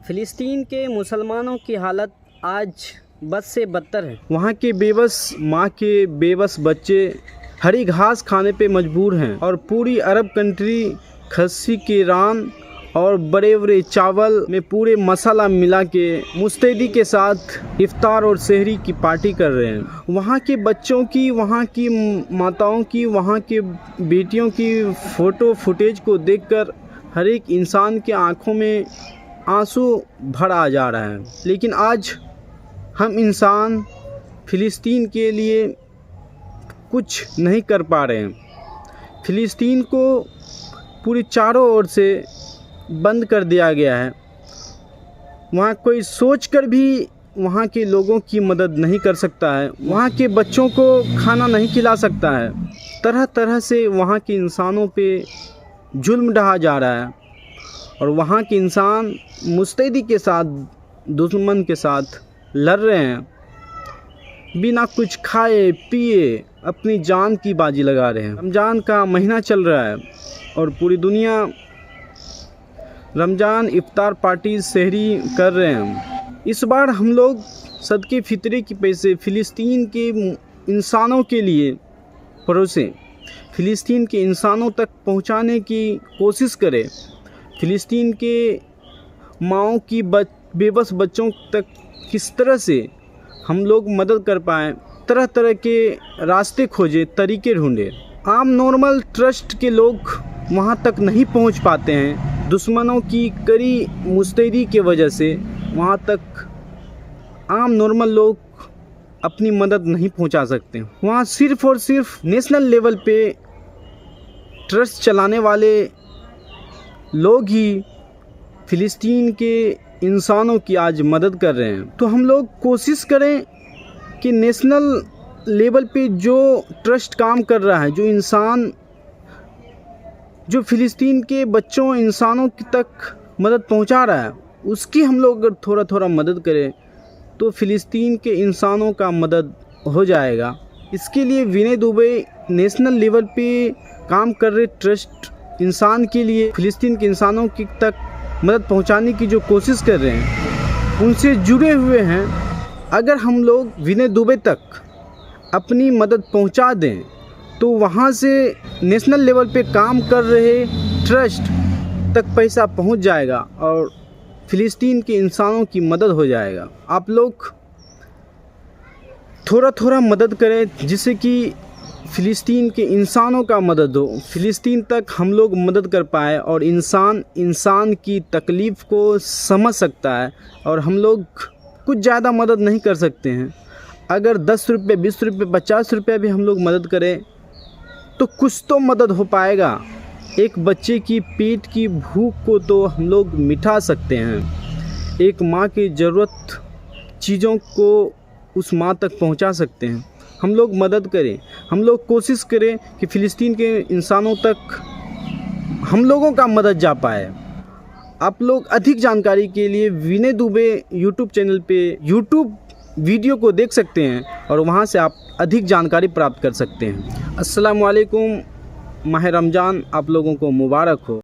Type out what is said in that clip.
फ़िलिस्तीन के मुसलमानों की हालत आज बद से बदतर है। वहाँ के बेबस माँ के बेबस बच्चे हरी घास खाने पे मजबूर हैं और पूरी अरब कंट्री खस्सी के रान और बड़े बड़े चावल में पूरे मसाला मिला के मुस्तैदी के साथ इफ्तार और सहरी की पार्टी कर रहे हैं। वहाँ के बच्चों की, वहाँ की माताओं की, वहाँ के बेटियों की फ़ोटो फुटेज को देखकर हर एक इंसान के आँखों में आंसू भर आ जा रहा है। लेकिन आज हम इंसान फ़िलिस्तीन के लिए कुछ नहीं कर पा रहे हैं। फ़िलिस्तीन को पूरी चारों ओर से बंद कर दिया गया है। वहाँ कोई सोचकर भी वहाँ के लोगों की मदद नहीं कर सकता है। वहाँ के बच्चों को खाना नहीं खिला सकता है। तरह तरह से वहाँ के इंसानों पे जुल्म ढहा जा रहा है और वहाँ के इंसान मुस्तैदी के साथ दुश्मन के साथ लड़ रहे हैं। बिना कुछ खाए पिए अपनी जान की बाजी लगा रहे हैं। रमज़ान का महीना चल रहा है और पूरी दुनिया रमज़ान इफ्तार पार्टी सहरी कर रहे हैं। इस बार हम लोग सदके फितरे के पैसे फ़िलिस्तीन के इंसानों के लिए परोसें, फ़िलिस्तीन के इंसानों तक पहुंचाने की कोशिश करें। फ़िलिस्तीन के माँओं की बेबस बच्चों तक किस तरह से हम लोग मदद कर पाएँ, तरह तरह के रास्ते खोजें, तरीके ढूंढें। आम नॉर्मल ट्रस्ट के लोग वहाँ तक नहीं पहुँच पाते हैं। दुश्मनों की कड़ी मुस्तैदी की वजह से वहाँ तक आम नॉर्मल लोग अपनी मदद नहीं पहुँचा सकते। वहाँ सिर्फ़ और सिर्फ नेशनल लेवल पे ट्रस्ट चलाने वाले लोग ही फ़िलिस्तीन के इंसानों की आज मदद कर रहे हैं। तो हम लोग कोशिश करें कि नेशनल लेवल पे जो ट्रस्ट काम कर रहा है, जो इंसान जो फ़िलिस्तीन के बच्चों इंसानों की तक मदद पहुंचा रहा है, उसकी हम लोग अगर थोड़ा थोड़ा मदद करें तो फ़िलिस्तीन के इंसानों का मदद हो जाएगा। इसके लिए विनय दुबे नेशनल लेवल पे काम कर रहे ट्रस्ट इंसान के लिए फ़िलिस्तीन के इंसानों की तक मदद पहुंचाने की जो कोशिश कर रहे हैं, उनसे जुड़े हुए हैं। अगर हम लोग विनय दुबे तक अपनी मदद पहुंचा दें तो वहां से नेशनल लेवल पे काम कर रहे ट्रस्ट तक पैसा पहुंच जाएगा और फ़िलिस्तीन के इंसानों की मदद हो जाएगा। आप लोग थोड़ा थोड़ा मदद करें जिससे कि फ़िलिस्तीन के इंसानों का मदद हो, फ़िलिस्तीन तक हम लोग मदद कर पाए और इंसान की तकलीफ़ को समझ सकता है। और हम लोग कुछ ज़्यादा मदद नहीं कर सकते हैं। अगर 10 रुपये, 20 रुपये, 50 रुपये भी हम लोग मदद करें तो कुछ तो मदद हो पाएगा। एक बच्चे की पेट की भूख को तो हम लोग मिटा सकते हैं। एक माँ की ज़रूरत चीज़ों को उस माँ तक पहुँचा सकते हैं। हम लोग मदद करें, हम लोग कोशिश करें कि फ़िलिस्तीन के इंसानों तक हम लोगों का मदद जा पाए। आप लोग अधिक जानकारी के लिए विनय दुबे यूट्यूब चैनल पे यूट्यूब वीडियो को देख सकते हैं और वहां से आप अधिक जानकारी प्राप्त कर सकते हैं। अस्सलाम वालेकुम। माह रमज़ान आप लोगों को मुबारक हो।